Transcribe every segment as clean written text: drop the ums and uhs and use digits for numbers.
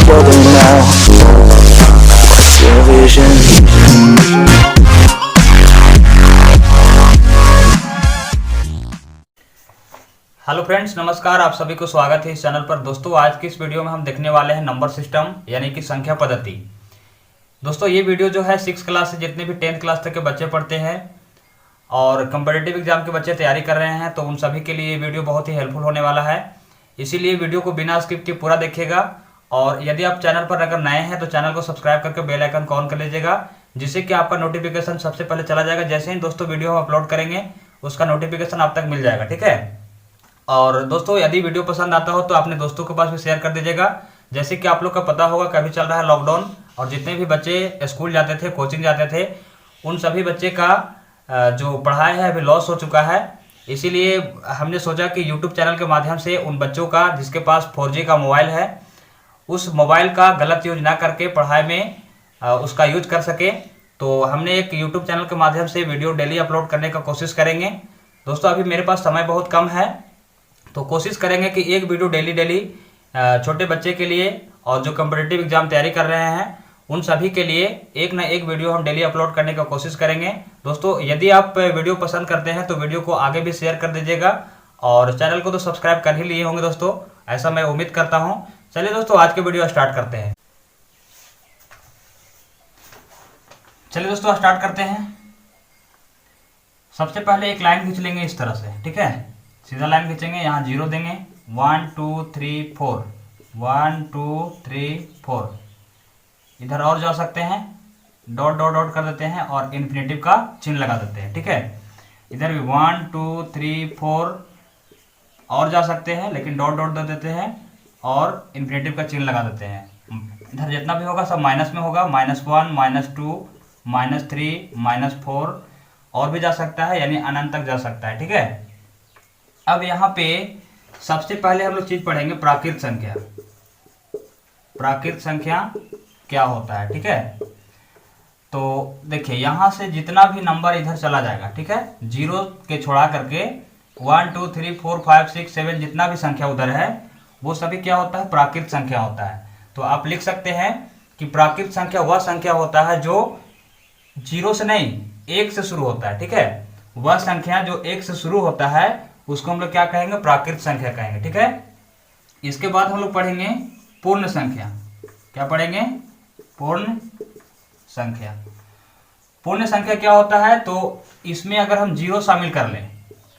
together now. What's your vision? Hello friends, नमस्कार। आप सभी को स्वागत है इस चैनल पर। दोस्तों, आज की इस वीडियो में हम देखने वाले हैं नंबर सिस्टम यानी कि संख्या पद्धति। दोस्तों, ये वीडियो जो है 6 क्लास से जितने भी 10th क्लास तक के बच्चे पढ़ते हैं और कंपटीटिव एग्जाम के बच्चे तैयारी कर रहे हैं, तो उन सभी के लिए ये वीडियो बहुत ही हेल्पफुल होने वाला है। इसीलिए वीडियो को बिना स्किप के पूरा देखिएगा। और यदि आप चैनल पर अगर नए हैं तो चैनल को सब्सक्राइब करके बेल आइकन को ऑन कर लीजिएगा, जिससे कि आपका नोटिफिकेशन सबसे पहले चला जाएगा। जैसे ही दोस्तों वीडियो हम अपलोड करेंगे उसका नोटिफिकेशन आप तक मिल जाएगा, ठीक है। और दोस्तों, यदि वीडियो पसंद आता हो तो अपने दोस्तों के पास भी शेयर कर दीजिएगा। जैसे कि आप लोग का पता होगा कि अभी चल रहा है लॉकडाउन, और जितने भी बच्चे स्कूल जाते थे, कोचिंग जाते थे, उन सभी बच्चे का जो पढ़ाई है अभी लॉस हो चुका है। इसीलिए हमने सोचा कि यूट्यूब चैनल के माध्यम से उन बच्चों का जिसके पास 4G का मोबाइल है, उस मोबाइल का गलत यूज ना करके पढ़ाई में उसका यूज कर सके। तो हमने एक यूट्यूब चैनल के माध्यम से वीडियो डेली अपलोड करने का कोशिश करेंगे। दोस्तों, अभी मेरे पास समय बहुत कम है, तो कोशिश करेंगे कि एक वीडियो डेली छोटे बच्चे के लिए और जो कम्पिटिटिव एग्जाम तैयारी कर रहे हैं उन सभी के लिए एक ना एक वीडियो हम डेली अपलोड करने का कोशिश करेंगे। दोस्तों, यदि आप वीडियो पसंद करते हैं तो वीडियो को आगे भी शेयर कर दीजिएगा, और चैनल को तो सब्सक्राइब कर ही लिए होंगे दोस्तों, ऐसा मैं उम्मीद करता हूं। चलिए दोस्तों, आज के वीडियो स्टार्ट करते हैं। चलिए दोस्तों, स्टार्ट करते हैं। सबसे पहले एक लाइन खींच लेंगे इस तरह से, ठीक है। सीधा लाइन खींचेंगे, यहाँ 0 देंगे, 1 2 3 4, 1 2 3 4। इधर और जा सकते हैं, डॉट डॉट डॉट कर देते हैं और इन्फिनेटिव का चिन्ह लगा देते हैं, ठीक है। इधर भी 1 2 3 4 और जा सकते हैं, लेकिन डॉट डॉट दे देते हैं और इन्फिनेटिव का चिन्ह लगा देते हैं। इधर जितना भी होगा सब माइनस में होगा, -1 -2 -3 -4 और भी जा सकता है, यानी अनंत तक जा सकता है, ठीक है। अब यहाँ पे सबसे पहले हम लोग चीज पढ़ेंगे प्राकृत संख्या। प्राकृत संख्या क्या होता है, ठीक है। तो देखिए, यहाँ से जितना भी नंबर इधर चला जाएगा, ठीक है, 0 के छोड़ा करके 1 2 3 4 5 6 7 जितना भी संख्या उधर है वो सभी क्या होता है, प्राकृत संख्या होता है। तो आप लिख सकते हैं कि प्राकृत संख्या वह संख्या होता है जो 0 से नहीं 1 से शुरू होता है, ठीक है। वह संख्या जो 1 से शुरू होता है उसको हम लोग क्या कहेंगे, प्राकृत संख्या कहेंगे, ठीक है। इसके बाद हम लोग पढ़ेंगे पूर्ण संख्या। क्या पढ़ेंगे, पूर्ण संख्या। पूर्ण संख्या क्या होता है, तो इसमें अगर हम 0 शामिल कर लें,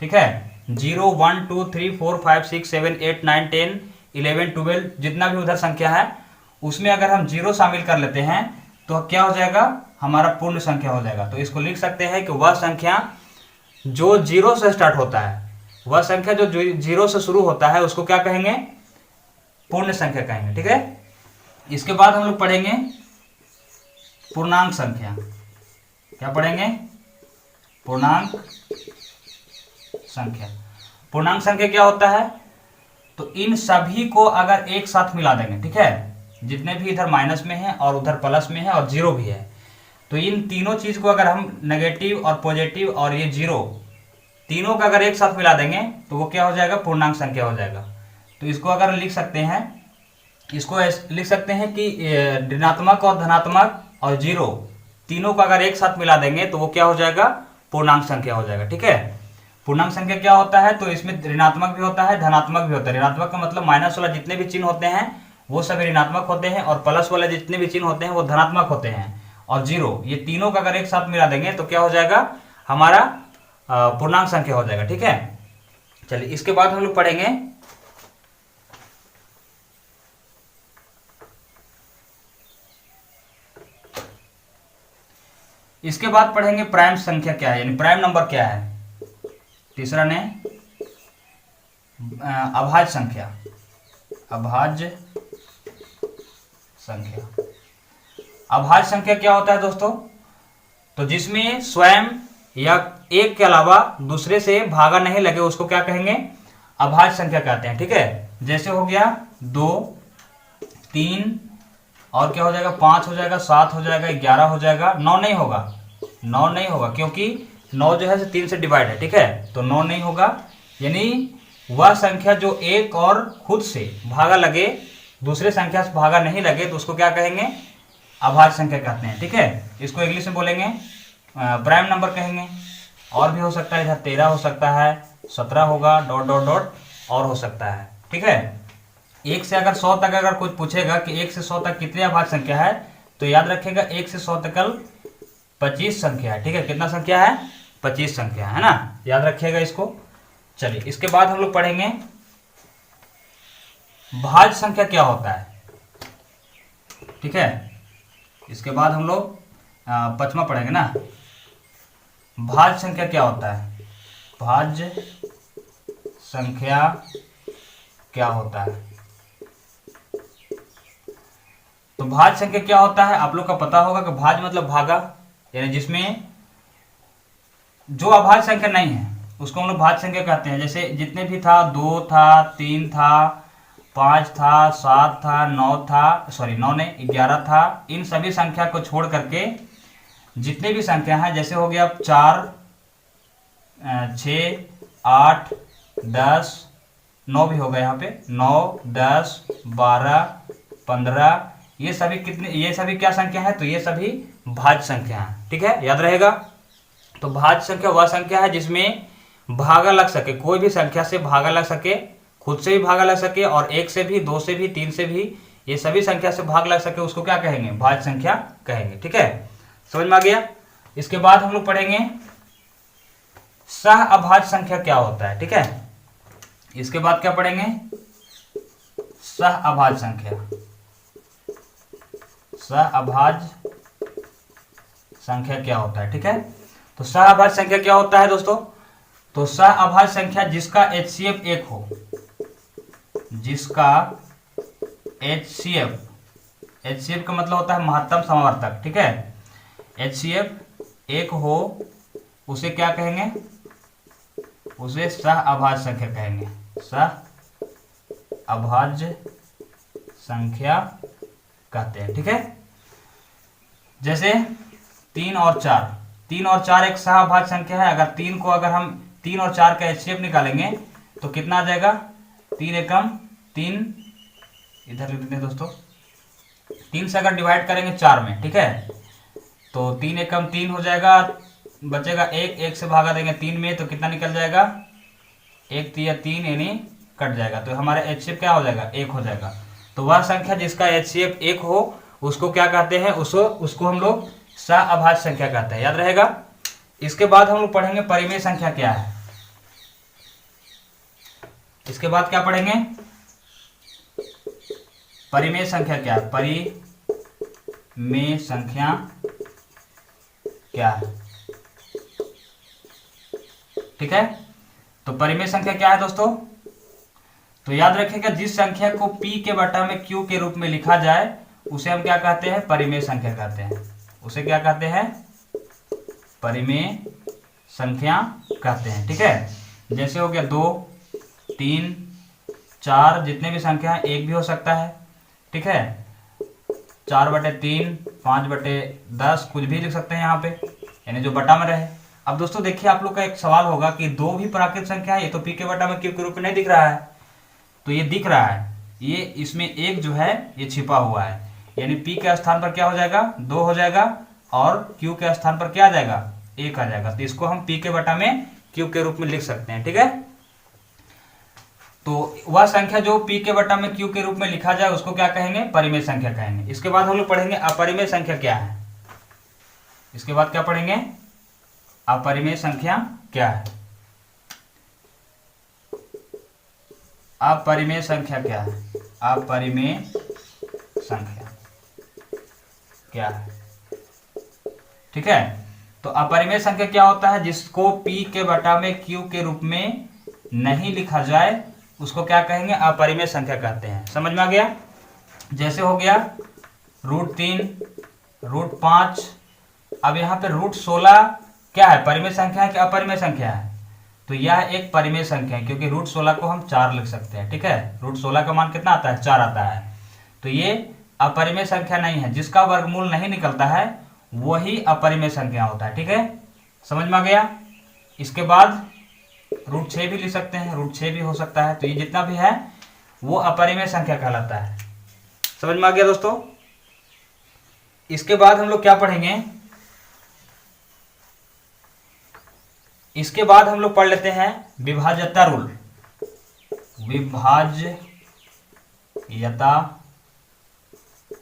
ठीक है, 0 1 2 3 4 5 6 7 8 9 10 11 12 जितना भी उधर संख्या है उसमें अगर हम 0 शामिल कर लेते हैं तो क्या हो जाएगा, हमारा पूर्ण संख्या हो जाएगा। तो इसको लिख सकते हैं कि वह संख्या जो 0 से स्टार्ट होता है, वह संख्या जो 0 से शुरू होता है उसको क्या कहेंगे, पूर्ण संख्या कहेंगे, ठीक है। इसके बाद हम लोग पढ़ेंगे पूर्णांक संख्या। क्या पढ़ेंगे, पूर्णांक संख्या। पूर्णांक संख्या क्या होता है, तो इन सभी को अगर एक साथ मिला देंगे, ठीक है, जितने भी इधर माइनस में है और उधर प्लस में है और 0 भी है, तो इन तीनों चीज को अगर हम नेगेटिव और पॉजिटिव और ये 0 तीनों का अगर एक साथ मिला देंगे तो वो क्या हो जाएगा, पूर्णांक संख्या हो जाएगा। तो इसको अगर लिख सकते हैं, इसको लिख सकते हैं कि ऋणात्मक और धनात्मक और 0 तीनों का अगर एक साथ मिला देंगे तो वो क्या हो जाएगा, पूर्णांक संख्या हो जाएगा, ठीक है। पूर्णांक संख्या क्या होता है, तो इसमें ऋणात्मक भी होता है, धनात्मक भी होता है। ऋणात्मक का मतलब माइनस वाला जितने भी चिन्ह होते हैं वो सभी ऋणात्मक होते हैं, और प्लस वाले जितने भी चिन्ह होते हैं वो धनात्मक होते हैं, और 0 ये तीनों का अगर एक साथ मिला देंगे तो क्या हो जाएगा, हमारा पूर्णांक संख्या हो जाएगा, ठीक है। चलिए, इसके बाद हम लोग पढ़ेंगे प्राइम संख्या क्या है, यानी प्राइम नंबर क्या है। तीसरा ने अभाज्य संख्या। अभाज्य संख्या। अभाज्य संख्या क्या होता है दोस्तों, तो जिसमें स्वयं या एक के अलावा दूसरे से भागा नहीं लगे उसको क्या कहेंगे, अभाज्य संख्या कहते हैं, ठीक है। जैसे हो गया 2 3 और क्या हो जाएगा, 5 हो जाएगा, 7 हो जाएगा, 11 हो जाएगा, 9 नहीं होगा, 9 नहीं होगा क्योंकि 9 जो है 3 से डिवाइड है, ठीक है, तो 9 नहीं होगा। यानी वह संख्या जो एक और खुद से भागा लगे दूसरे संख्या से भागा नहीं लगे तो उसको क्या कहेंगे, अभाज्य संख्या कहते हैं। ठीक है, इसको इंग्लिश में बोलेंगे प्राइम नंबर कहेंगे। और भी हो सकता है, इधर 13 हो सकता है, 17 होगा, डॉट डॉट डॉट और हो सकता है। ठीक है, 1 से अगर 100 तक अगर कुछ पूछेगा कि 1 से 100 तक कितनी अभाज्य संख्या है, तो याद रखिएगा 1 से 100 तक 25 संख्या है। ठीक है, कितना संख्या है, 25 संख्या है ना, याद रखिएगा इसको। चलिए, इसके बाद हम लोग पढ़ेंगे भाज्य संख्या क्या होता है। ठीक है, इसके बाद हम लोग 5वां पढ़ेंगे ना, भाज्य संख्या क्या होता है, भाज्य संख्या क्या होता है। तो भाज्य संख्या क्या होता है, आप लोग का पता होगा कि भाज्य मतलब भागा, यानी जिसमें जो अभाज्य संख्या नहीं है उसको हम लोग भाज्य संख्या कहते हैं। जैसे जितने भी था, 2 था, 3 था, 5 था, 7 था, 9 था, सॉरी 9 नहीं 11 था, इन सभी संख्या को छोड़ करके जितने भी संख्या हैं, जैसे हो गया 4, 6, 8, 10, 9 भी हो गया यहाँ पे, 9, 10, 12, 15, ये सभी कितने, ये सभी क्या संख्या है, तो ये सभी भाज्य संख्या है। ठीक है, याद रहेगा। तो भाज्य संख्या वह संख्या है जिसमें भागा लग सके, कोई भी संख्या से भागा लग सके, खुद से भी भागा लग सके और 1 से भी, 2 से भी, 3 से भी, ये सभी संख्या से भाग लग सके, उसको क्या कहेंगे, भाज्य संख्या कहेंगे। ठीक है, समझ में आ गया। इसके बाद हम लोग पढ़ेंगे सह अभाज्य संख्या क्या होता है। ठीक है, इसके बाद क्या पढ़ेंगे, सह अभाज्य संख्या, सह अभाज्य संख्या क्या होता है। ठीक है, तो सह अभाज्य संख्या क्या होता है दोस्तों, तो सह अभाज्य संख्या जिसका HCF 1 हो, जिसका HCF का मतलब होता है महत्तम समावर्तक। ठीक है, HCF 1 हो, उसे क्या कहेंगे, उसे सह अभाज्य संख्या कहेंगे, सह अभाज्य संख्या कहते हैं। ठीक है, जैसे 3 और 4 एक सह अभाज्य संख्या है। अगर 3 को, अगर हम 3 और 4 का HCF निकालेंगे तो कितना आ जाएगा, 3 एकम 3, इधर लिख देते हैं दोस्तों, 3 से अगर डिवाइड करेंगे 4 में, ठीक है, तो 3 एकम 3 हो जाएगा, बचेगा 1, 1 से भागा देंगे 3 में तो कितना निकल जाएगा, 1 3 3 यानी कट जाएगा, तो हमारा HCF क्या हो जाएगा, 1 हो जाएगा। तो वह संख्या जिसका HCF 1 हो उसको क्या कहते हैं, उसको हम लोग सह अभाज्य संख्या कहते हैं, याद रहेगा। इसके बाद हम लोग पढ़ेंगे परिमेय संख्या क्या है। इसके बाद क्या पढ़ेंगे, परिमेय संख्या क्या है, परिमेय संख्या क्या है। ठीक है, तो परिमेय संख्या क्या है दोस्तों, तो याद रखिएगा जिस संख्या को P के बटा में Q के रूप में लिखा जाए उसे हम क्या कहते हैं, परिमेय संख्या कहते हैं। उसे क्या कहते हैं, परिमेय संख्या कहते हैं। ठीक है, जैसे हो गया 2, 3, 4, जितने भी संख्या है, 1 भी हो सकता है। ठीक है, 4/3, 5/10, कुछ भी लिख सकते हैं यहाँ पे, यानी जो बटा में रहे। अब दोस्तों देखिए, आप लोग का एक सवाल होगा कि 2 भी प्राकृत संख्या है, ये तो P के बटा में Q के रूप में नहीं दिख रहा है, तो ये दिख रहा है, ये इसमें 1 जो है ये छिपा हुआ है, यानी P के स्थान पर क्या हो जाएगा, 2 हो जाएगा और Q के स्थान पर क्या आ जाएगा, 1 आ जाएगा। तो इसको हम P के बटा में Q के रूप में लिख सकते हैं। ठीक है, तो वह संख्या जो P के बटा में Q के रूप में लिखा जाए उसको क्या कहेंगे, परिमेय संख्या कहेंगे। इसके बाद हम लोग पढ़ेंगे अपरिमेय संख्या क्या है। इसके बाद क्या पढ़ेंगे, अपरिमेय संख्या क्या है। अपरिमेय संख्या क्या है, अपरिमेय संख्या क्या है। ठीक है, तो अपरिमेय संख्या क्या होता है, जिसको P के बटा में Q के रूप में नहीं लिखा जाए उसको क्या कहेंगे, अपरिमेय संख्या कहते हैं। समझ में आ गया। जैसे हो गया √3, √5, अब यहाँ पे √16 क्या है, परिमेय संख्या है कि अपरिमेय संख्या है, तो यह एक परिमेय संख्या है क्योंकि √16 को हम 4 लिख सकते हैं। ठीक है, √16 का मान कितना आता है, 4 आता है, तो ये अपरिमेय संख्या नहीं है। जिसका वर्गमूल नहीं निकलता है वही अपरिमेय संख्या होता है। ठीक है, समझ में आ गया। इसके बाद √6 भी लिख सकते हैं, √6 भी हो सकता है, तो ये जितना भी है वो अपरिमेय संख्या कहलाता है। समझ में आ गया दोस्तों। इसके बाद हम लोग क्या पढ़ेंगे, इसके बाद हम लोग पढ़ लेते हैं विभाज्यता रूल। विभाज्यता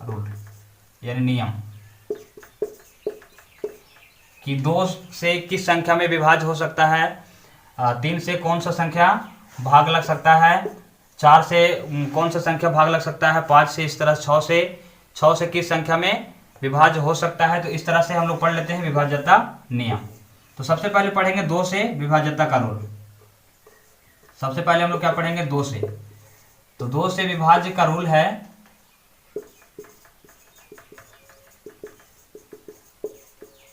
रूल यानी नियम कि 2 से किस संख्या में विभाज्य हो सकता है, 3 से कौन सा संख्या भाग लग सकता है, 4 से कौन सा संख्या भाग लग सकता है, 5 से, इस तरह 6 से किस संख्या में विभाज्य हो सकता है। तो इस तरह से हम लोग पढ़ लेते हैं विभाज्यता नियम। तो सबसे पहले पढ़ेंगे 2 से विभाज्यता का रूल। सबसे पहले हम लोग क्या पढ़ेंगे, 2 से। तो 2 से विभाज्य का रूल है,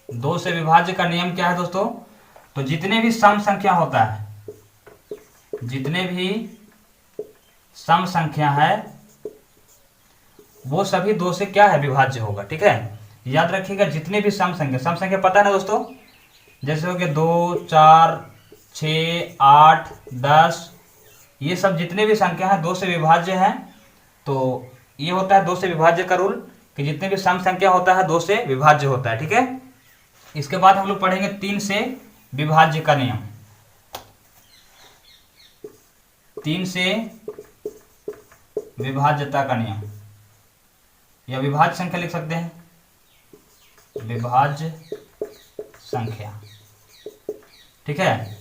दो से विभाज्य का नियम क्या है दोस्तों, तो जितने भी सम संख्या होता है, जितने भी सम संख्या है वो सभी 2 से क्या है, विभाज्य होगा। ठीक है, याद रखिएगा, जितने भी सम संख्या पता है ना दोस्तों, जैसे हो गया 2, 4, 6, 8, 10, ये सब जितने भी संख्या है 2 से विभाज्य है। तो ये होता है 2 से विभाज्य का रूल कि जितने भी सम संख्या होता है 2 से विभाज्य होता है। ठीक है, इसके बाद हम लोग पढ़ेंगे 3 से विभाज्य का नियम। 3 से विभाज्यता का नियम, या विभाज्य संख्या लिख सकते हैं, विभाज्य संख्या। ठीक है,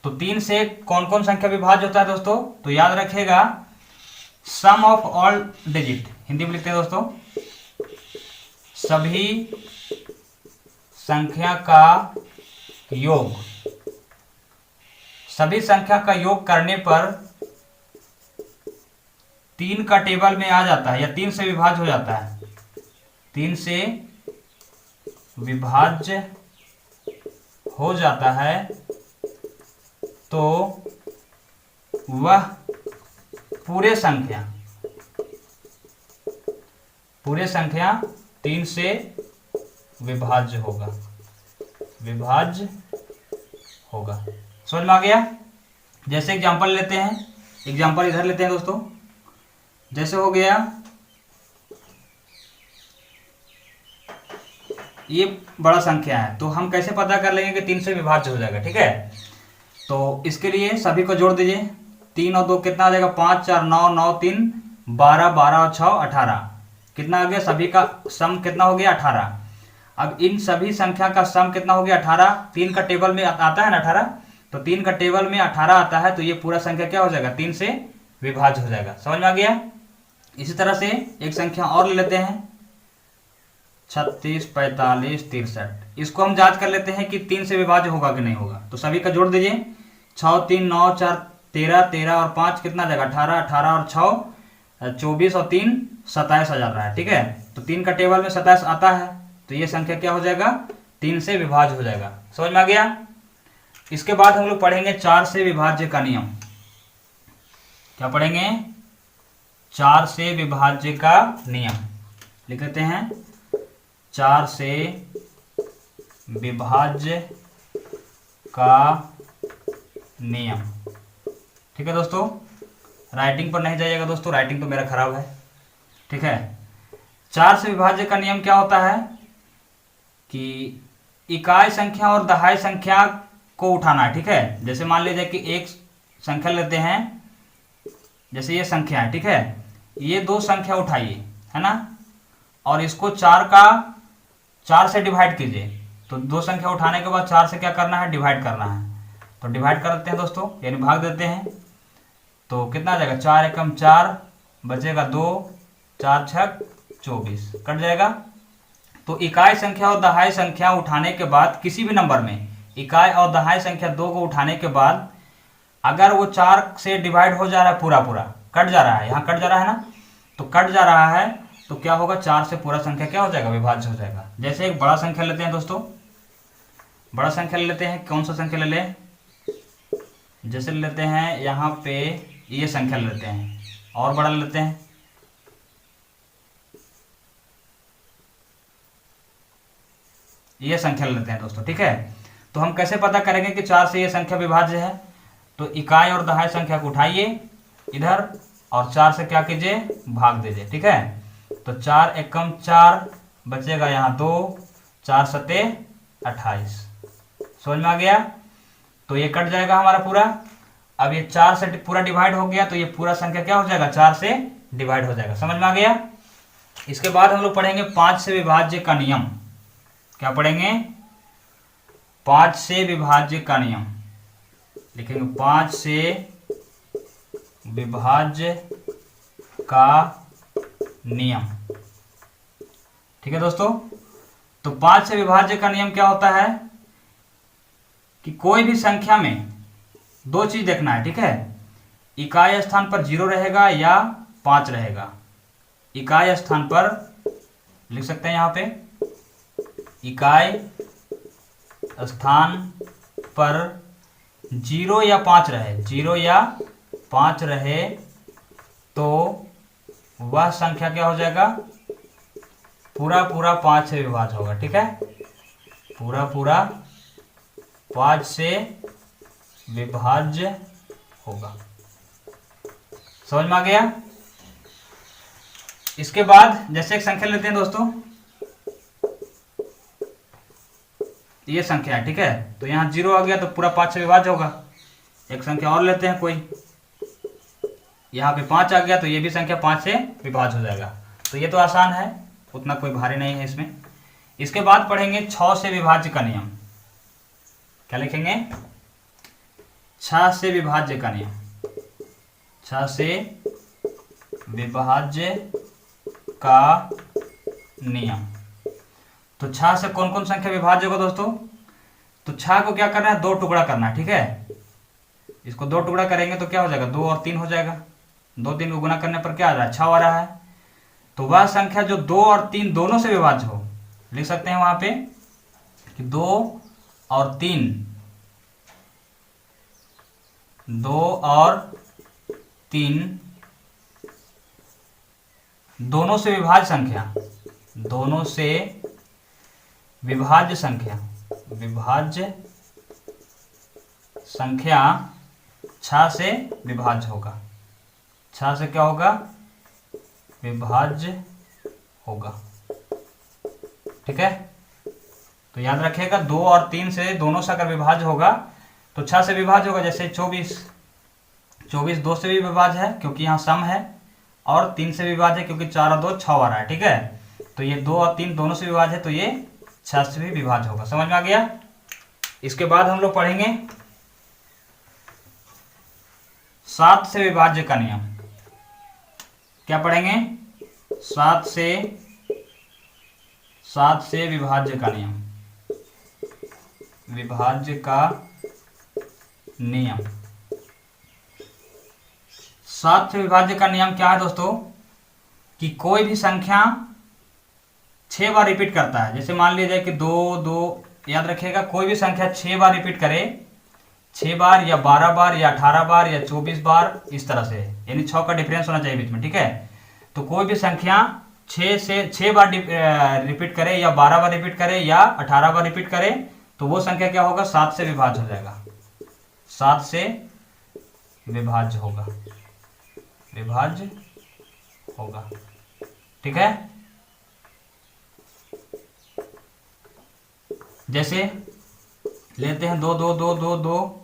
तो 3 से कौन कौन संख्या विभाज्य होता है दोस्तों, तो याद रखिएगा, सम ऑफ ऑल डिजिट, हिंदी में लिखते हैं दोस्तों, सभी संख्या का योग, सभी संख्या का योग करने पर 3 का टेबल में आ जाता है या 3 से विभाज्य हो जाता है, 3 से विभाज्य हो जाता है, तो वह पूरे संख्या 3 से विभाज्य होगा, समझ में आ गया। जैसे एग्जांपल लेते हैं, एग्जांपल इधर लेते हैं दोस्तों, जैसे हो गया ये बड़ा संख्या है, तो हम कैसे पता कर लेंगे कि 3 से विभाज्य हो जाएगा। ठीक है, तो इसके लिए सभी को जोड़ दीजिए, 3 और 2 कितना आ जाएगा, 5, 4, 9, 9, 3, 12, 12 और 6, 18, कितना आ गया, सभी का सम कितना हो गया, 18। अब इन सभी संख्या का सम कितना हो गया, 18। 3 का टेबल में आता है ना 18, तो 3 का टेबल में 18 आता है, तो ये पूरा संख्या क्या हो जाएगा, 3 से विभाज्य हो जाएगा। समझ में आ गया। इसी तरह से एक संख्या और ले लेते हैं, 36, 45, 63, इसको हम जांच कर लेते हैं कि 3 से विभाज्य होगा कि नहीं होगा। तो सभी का जोड़ दीजिए, 6, 3, 9, 4, 13, 13 और 5 कितना आ जाएगा, 18, 18 और 6, 24 और 3, 27 आ जा रहा है। ठीक है, तो 3 का टेबल में 27 आता है, तो ये संख्या क्या हो जाएगा, 3 से विभाज्य हो जाएगा। समझ में आ गया। इसके बाद हम लोग पढ़ेंगे 4 से विभाज्य का नियम। क्या पढ़ेंगे, 4 से विभाज्य का नियम लिख लेते हैं, 4 से विभाज्य का नियम। ठीक है दोस्तों, राइटिंग पर नहीं जाइएगा दोस्तों, राइटिंग तो मेरा खराब है। ठीक है, 4 से विभाज्य का नियम क्या होता है कि इकाई संख्या और दहाई संख्या को उठाना है। ठीक है, जैसे मान लीजिए कि एक संख्या लेते हैं, जैसे ये संख्या है। ठीक है, ये 2 संख्या उठाइए, है ना, और इसको 4 से डिवाइड कीजिए। तो 2 संख्या उठाने के बाद 4 से क्या करना है, डिवाइड करना है। तो डिवाइड कर देते हैं दोस्तों, यानी भाग देते हैं, तो कितना आ जाएगा, 4 एकम 4, बचेगा 2, 4 छक 24, कट जाएगा। तो इकाई संख्या और दहाई संख्या उठाने के बाद किसी भी नंबर में इकाई और दहाई संख्या 2 को उठाने के बाद अगर वो 4 से डिवाइड हो जा रहा है, पूरा कट जा रहा है, यहाँ कट जा रहा है ना, तो कट जा रहा है, तो क्या होगा, 4 से पूरा संख्या क्या हो जाएगा, विभाज्य हो जाएगा। जैसे एक बड़ा संख्या लेते हैं दोस्तों, बड़ा संख्या ले लेते हैं, कौन सा संख्या ले लें, जैसे ले लेते हैं यहाँ पे ये संख्या ले लेते हैं, और बड़ा ले लेते हैं, ये संख्या ले लेते हैं दोस्तों। ठीक है, तो हम कैसे पता करेंगे कि 4 से ये संख्या विभाज्य है, तो इकाई और दहाई संख्या को उठाइए इधर और 4 से क्या कीजिए, भाग दीजिए। ठीक है, तो 4 एकम 4 बचेगा यहाँ 2, 4 सते 28। समझ में आ गया? तो ये कट जाएगा हमारा पूरा। अब ये 4 से पूरा डिवाइड हो गया तो ये पूरा संख्या क्या हो जाएगा, 4 से डिवाइड हो जाएगा। समझ में आ गया? इसके बाद हम लोग पढ़ेंगे 5 से विभाज्य का नियम। क्या पढ़ेंगे? 5 से विभाज्य का नियम लिखेंगे। 5 से विभाज्य का नियम। ठीक है दोस्तों? तो 5 से विभाज्य का नियम क्या होता है कि कोई भी संख्या में दो चीज देखना है। ठीक है? इकाई स्थान पर 0 रहेगा या 5 रहेगा। इकाई स्थान पर लिख सकते हैं यहाँ पे, इकाई स्थान पर 0 या 5 रहे, 0 या 5 रहे तो वह संख्या क्या हो जाएगा, पूरा पूरा 5 से विभाज्य होगा। ठीक है? पूरा पूरा 5 से विभाज्य होगा। समझ में आ गया? इसके बाद जैसे एक संख्या लेते हैं दोस्तों, ये संख्या है। ठीक है? तो यहाँ 0 आ गया तो पूरा 5 से विभाज्य होगा। एक संख्या और लेते हैं कोई, यहाँ पे 5 आ गया तो ये भी संख्या 5 से विभाज्य हो जाएगा। तो ये तो आसान है, उतना कोई भारी नहीं है इसमें। इसके बाद पढ़ेंगे 6 से विभाज्य का नियम। क्या लिखेंगे? 6 से विभाज्य का नियम। 6 से विभाज्य का नियम। तो 6 से कौन कौन संख्या विभाज्य होगा दोस्तों? तो 6 को क्या करना है, 2 टुकड़ा करना है। ठीक है? इसको 2 टुकड़ा करेंगे तो क्या हो जाएगा, 2 और 3 हो जाएगा। 2 3 को गुना करने पर क्या आ रहा है, 6 आ रहा है। तो वह संख्या जो 2 और 3 दोनों से विभाज्य हो, लिख सकते हैं वहां पे कि 2 और 3, 2 और 3 दोनों से विभाज्य संख्या, दोनों से विभाज्य संख्या, विभाज्य संख्या 6 से विभाज्य होगा। 6 से क्या होगा, विभाज्य होगा। ठीक है? तो याद रखिएगा 2 और 3 से दोनों से अगर विभाज्य होगा तो 6 से विभाज्य होगा। जैसे 24 2 से भी विभाज्य है क्योंकि यहाँ सम है, और 3 से विभाज्य है क्योंकि 4 और 2 6 आ रहा है। ठीक है? तो ये 2 और 3 दोनों से विभाज्य है तो ये 6 से भी विभाज्य होगा। समझ में आ गया? इसके बाद हम लोग पढ़ेंगे 7 से विभाज्य का नियम। क्या पढ़ेंगे? 7 से विभाज्य का नियम। विभाज्य का नियम। 7 से विभाज्य का नियम क्या है दोस्तों कि कोई भी संख्या 6 बार रिपीट करता है। जैसे मान लीजिए कि 2 2, याद रखिएगा कोई भी संख्या 6 बार रिपीट करे, 6 बार या 12 बार या 18 बार या 24 बार, इस तरह से, यानी 6 का डिफरेंस होना चाहिए बीच में। ठीक है? तो कोई भी संख्या 6 बार रिपीट करे या 12 बार रिपीट करे या 18 बार रिपीट करे तो वो संख्या क्या होगा, 7 से विभाज्य हो जाएगा। 7 से विभाज्य होगा, विभाज्य होगा। ठीक है? जैसे लेते हैं 2 2 2 2 2,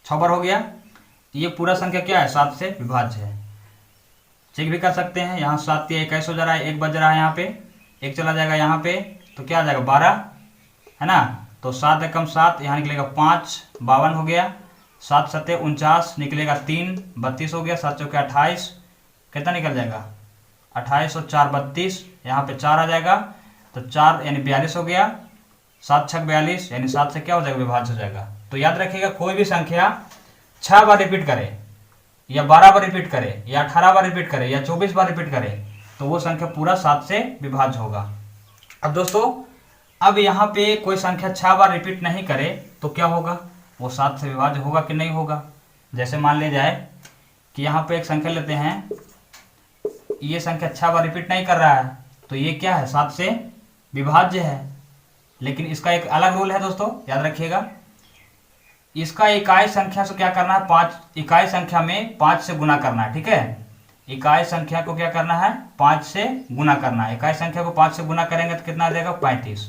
6 बार हो गया। ये पूरा संख्या क्या है, 7 से विभाज्य है। चेक भी कर सकते हैं, यहाँ 7 या 21 हो जा रहा है, 1 बज रहा है, यहाँ पे 1 चला जाएगा यहाँ पे तो क्या आ जाएगा, 12 है ना। तो 7 एकम 7, यहाँ निकलेगा 5, 52 हो गया। 7 सत्ते 49, निकलेगा 3, 32 हो गया। 7 चौके 28, कितना निकल जाएगा, 28 और 4 32, यहाँ पे 4 आ जाएगा तो 4 यानी 42 हो गया। 7 छक 42 यानी 7 से क्या हो जाएगा, विभाज्य हो जाएगा। तो याद रखिएगा कोई भी संख्या 6 बार रिपीट करे या 12 बार रिपीट करे या 18 बार रिपीट करे या 24 बार रिपीट करे तो वो संख्या पूरा 7 से विभाज्य होगा। अब दोस्तों अब यहाँ पे कोई संख्या 6 बार रिपीट नहीं करे तो क्या होगा, वो 7 से विभाज्य होगा कि नहीं होगा। जैसे मान ले जाए कि यहाँ पे एक संख्या लेते हैं, ये संख्या 6 बार रिपीट नहीं कर रहा है तो ये क्या है, 7 से विभाज्य है। लेकिन इसका एक अलग रूल है दोस्तों, याद रखिएगा। इसका इकाई संख्या से क्या करना है, 5 इकाई संख्या में 5 से गुना करना है। ठीक है? इकाई संख्या को क्या करना है, 5 से गुना करना है। इकाई संख्या को 5 से गुना करेंगे तो कितना आ जाएगा, 35।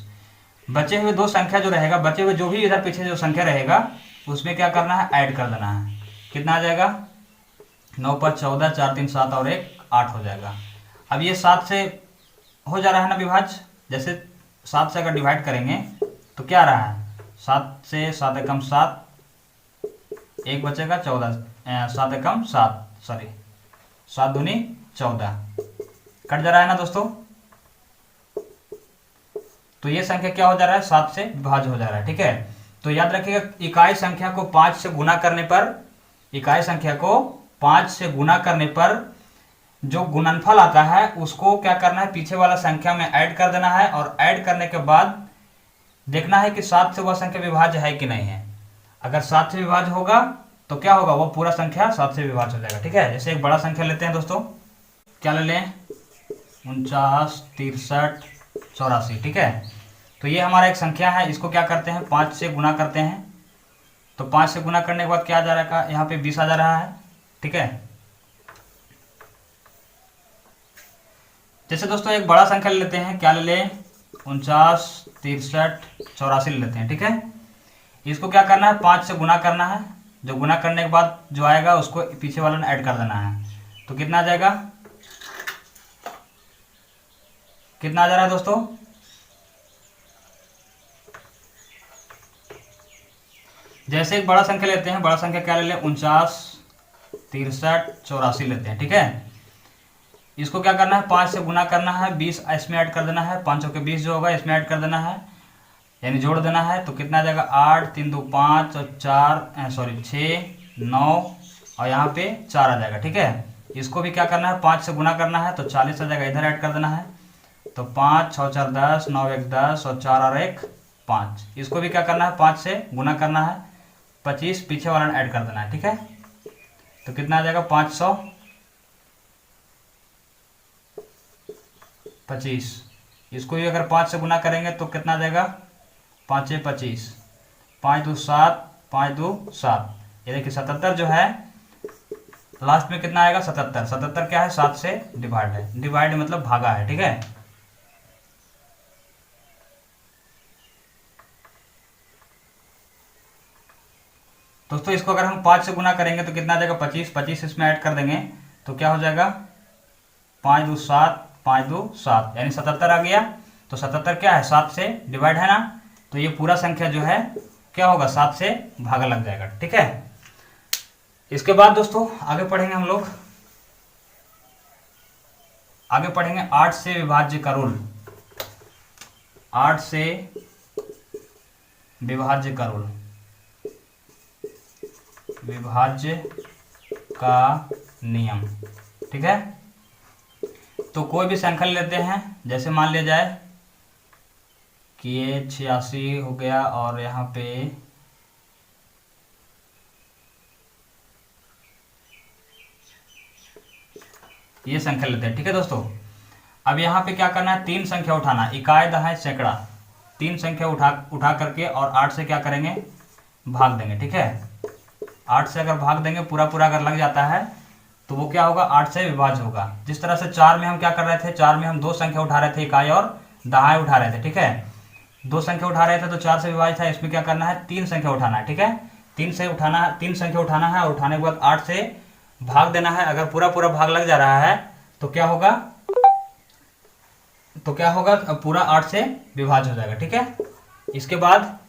बचे हुए दो संख्या जो रहेगा, बचे हुए जो भी इधर पीछे जो संख्या रहेगा उसमें क्या करना है, ऐड कर देना है। कितना आ जाएगा, 9 5 14, 4 3 7 और 1 8 हो जाएगा। अब ये 7 से हो जा रहा है ना विभाज्य, जैसे 7 से अगर डिवाइड करेंगे तो क्या आ रहा है, 7 से 7 एकम 7, 1 बचेगा 14, 7 एकम 7, सॉरी 7 दूनी 14, कट जा रहा है ना दोस्तों। तो ये संख्या क्या हो जा रहा है, 7 से विभाज्य हो जा रहा है। ठीक है, तो याद रखिएगा इकाई संख्या को 5 से गुना करने पर, इकाई संख्या को 5 से गुना करने पर जो गुणनफल आता है उसको क्या करना है, पीछे वाला संख्या में ऐड कर देना है, और ऐड करने के बाद देखना है कि 7 से वह संख्या विभाज्य है कि नहीं है। अगर 7 से विभाज्य होगा तो क्या होगा, वो पूरा संख्या 7 से विभाज्य हो जाएगा। ठीक है, जैसे एक बड़ा संख्या लेते हैं दोस्तों, क्या ले लें, 49 63 84। ठीक है, तो ये हमारा एक संख्या है, इसको क्या करते हैं, 5 से गुना करते हैं। तो 5 से गुना करने के बाद क्या आ जा रहा है, यहाँ पे 20 आ जा रहा है। ठीक है, जैसे दोस्तों एक बड़ा संख्या ले लेते हैं, क्या ले लें, 49 63 84 ले लेते हैं। ठीक है, इसको क्या करना है, 5 से गुना करना है, जो गुना करने के बाद जो आएगा उसको पीछे वाला में ऐड कर देना है। तो कितना आ जाएगा, कितना आ जा रहा है दोस्तों, जैसे एक बड़ा संख्या लेते हैं, बड़ा संख्या क्या ले लें, 49 63 84 लेते हैं। ठीक है, इसको क्या करना है, 5 से गुना करना है, 20 इसमें ऐड कर देना है, 5 के 20 जो होगा इसमें ऐड कर देना है, यानी जोड़ देना है। तो कितना आ जाएगा, 8 3 2 5 और 6 9 और यहाँ पे 4 आ जाएगा। ठीक है, इसको भी क्या करना है, 5 से गुना करना है, तो 40 आ जाएगा, इधर ऐड कर देना है। तो 5 6 4 10, 9 1 10 और 4 और 1 5, इसको भी क्या करना है, 5 से गुना करना है, 25 पीछे वाला ऐड कर देना है। ठीक है, तो कितना आ जाएगा, 525। इसको भी अगर 5 से गुना करेंगे तो कितना आ जाएगा, 5 6 25, 5 2 7, 5 2 7, ये देखिए 77 जो है लास्ट में कितना आएगा, 77। 77 क्या है, 7 से डिवाइड है, डिवाइड मतलब भागा है। ठीक है, दोस्तों इसको अगर हम 5 से गुना करेंगे तो कितना आ जाएगा, 25, 25 इसमें ऐड कर देंगे तो क्या हो जाएगा, 5 2 7, 5 2 7, यानी 77 आ गया। तो 77 क्या है, 7 से डिवाइड है ना, तो ये पूरा संख्या जो है क्या होगा, 7 से भागा लग जाएगा। ठीक है, इसके बाद दोस्तों आगे पढ़ेंगे हम लोग, आगे पढ़ेंगे 8 से विभाज्य का रूल। 8 से विभाज्य का रूल, विभाज्य का नियम। ठीक है, तो कोई भी संख्या लेते हैं, जैसे मान लिया जाए कि ये 86 हो गया और यहाँ पे ये संख्या लेते हैं। ठीक है दोस्तों, अब यहाँ पे क्या करना है, 3 संख्या उठाना, इकाई दहाई सैकड़ा, 3 संख्या उठा करके और 8 से क्या करेंगे, भाग देंगे। ठीक है, 8 से अगर भाग देंगे, पूरा पूरा अगर लग जाता है तो वो क्या होगा, 8 से विभाज्य होगा। जिस तरह से 4 में हम क्या कर रहे थे, 4 में हम 2 संख्या उठा रहे थे, इकाई और दहाई उठा रहे थे। ठीक है, 2 संख्या उठा रहे थे तो 4 से विभाज्य था, इसमें क्या करना है, 3 संख्या उठाना है। ठीक है, 3 से उठाना है, 3 संख्या उठाना है और उठाने के बाद 8 से भाग देना है। अगर पूरा पूरा भाग लग जा रहा है तो क्या होगा, तो क्या होगा, पूरा 8 से विभाज्य हो जाएगा। ठीक है, इसके बाद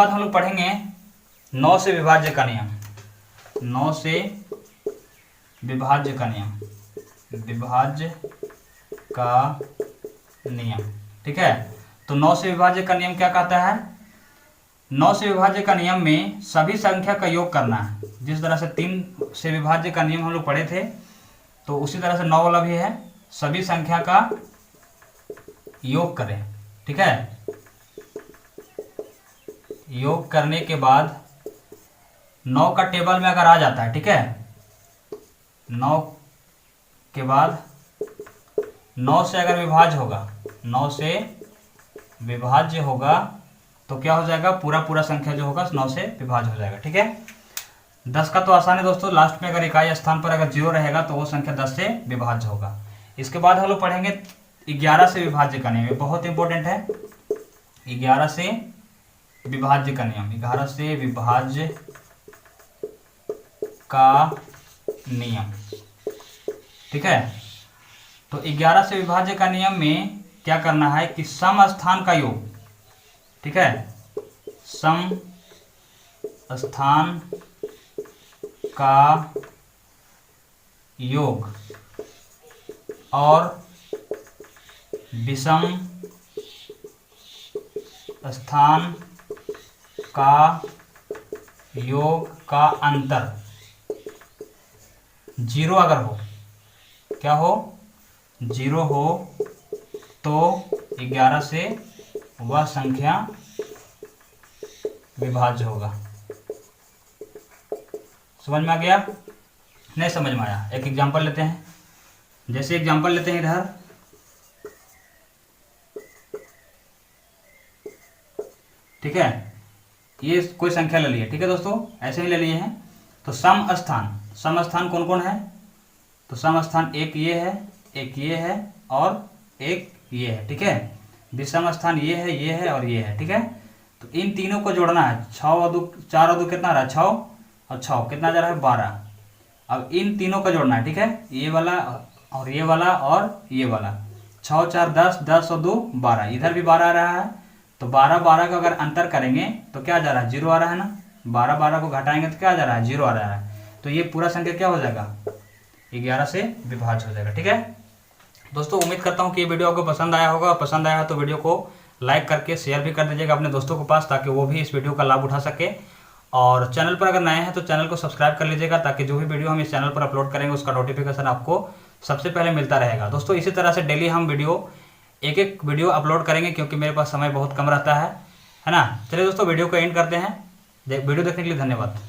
हम लोग पढ़ेंगे 9 से विभाज्य का नियम। 9 से विभाज्य का नियम, विभाज्य का नियम। ठीक है, तो 9 से विभाज्य का नियम क्या कहता है, 9 से विभाज्य का नियम में सभी संख्या का योग करना है। जिस तरह से 3 से विभाज्य का नियम हम लोग पढ़े थे, तो उसी तरह से 9 वाला भी है, सभी संख्या का योग करें। ठीक है, योग करने के बाद 9 का टेबल में अगर आ जाता है, ठीक है, 9 के बाद 9 से अगर विभाज्य होगा, 9 से विभाज्य होगा तो क्या हो जाएगा, पूरा संख्या जो होगा 9 से विभाज्य हो जाएगा। ठीक है, 10 का तो आसान है दोस्तों, लास्ट में अगर इकाई स्थान पर अगर 0 रहेगा तो वो संख्या 10 से विभाज्य होगा। इसके बाद हम लोग पढ़ेंगे 11 से विभाज्य का नियम, ये बहुत इंपॉर्टेंट है। 11 से विभाज्य का नियम, 11 से विभाज्य का नियम। ठीक है, तो 11 से विभाज्य का नियम में क्या करना है कि सम स्थान का योग, ठीक है, सम स्थान का योग और विषम स्थान का योग का अंतर 0 अगर हो, क्या हो, 0 हो तो 11 से वह संख्या विभाज्य होगा। समझ में आ गया? नहीं समझ में आया? एक एग्जांपल लेते हैं, जैसे एग्जांपल लेते हैं इधर, ठीक है, ये कोई संख्या ले लिए, ठीक है दोस्तों, ऐसे ही ले लिए हैं। तो सम स्थान कौन कौन है, तो सम स्थान एक ये है, एक ये है और एक ये है। ठीक है, विषम स्थान ये है और ये है। ठीक है, तो इन तीनों को जोड़ना है। 4 और 2 कितना रहा, 6 और 6 कितना जा रहा है, 12। अब इन तीनों का जोड़ना है। ठीक है, ये वाला और ये वाला और ये वाला, 6 और 4 10, 10 और 2 12, इधर भी 12 आ रहा है। तो 12 का अगर अंतर करेंगे तो क्या जा रहा है, 0 आ रहा है ना। 12 को घटाएंगे तो क्या जा रहा है, 0 आ रहा है। तो ये पूरा संख्या क्या हो जाएगा, 11 से विभाज्य हो जाएगा। ठीक है दोस्तों, उम्मीद करता हूँ कि ये वीडियो आपको पसंद आया होगा। पसंद आया तो वीडियो को लाइक करके शेयर भी कर दीजिएगा अपने दोस्तों के पास, ताकि वो भी इस वीडियो का लाभ उठा सके। और चैनल पर अगर नए हैं तो चैनल को सब्सक्राइब कर लीजिएगा, ताकि जो भी वीडियो हम इस चैनल पर अपलोड करेंगे उसका नोटिफिकेशन आपको सबसे पहले मिलता रहेगा। दोस्तों इसी तरह से डेली हम एक वीडियो अपलोड करेंगे, क्योंकि मेरे पास समय बहुत कम रहता है ना। चलिए दोस्तों, वीडियो को एंड करते हैं। वीडियो देखने के लिए धन्यवाद।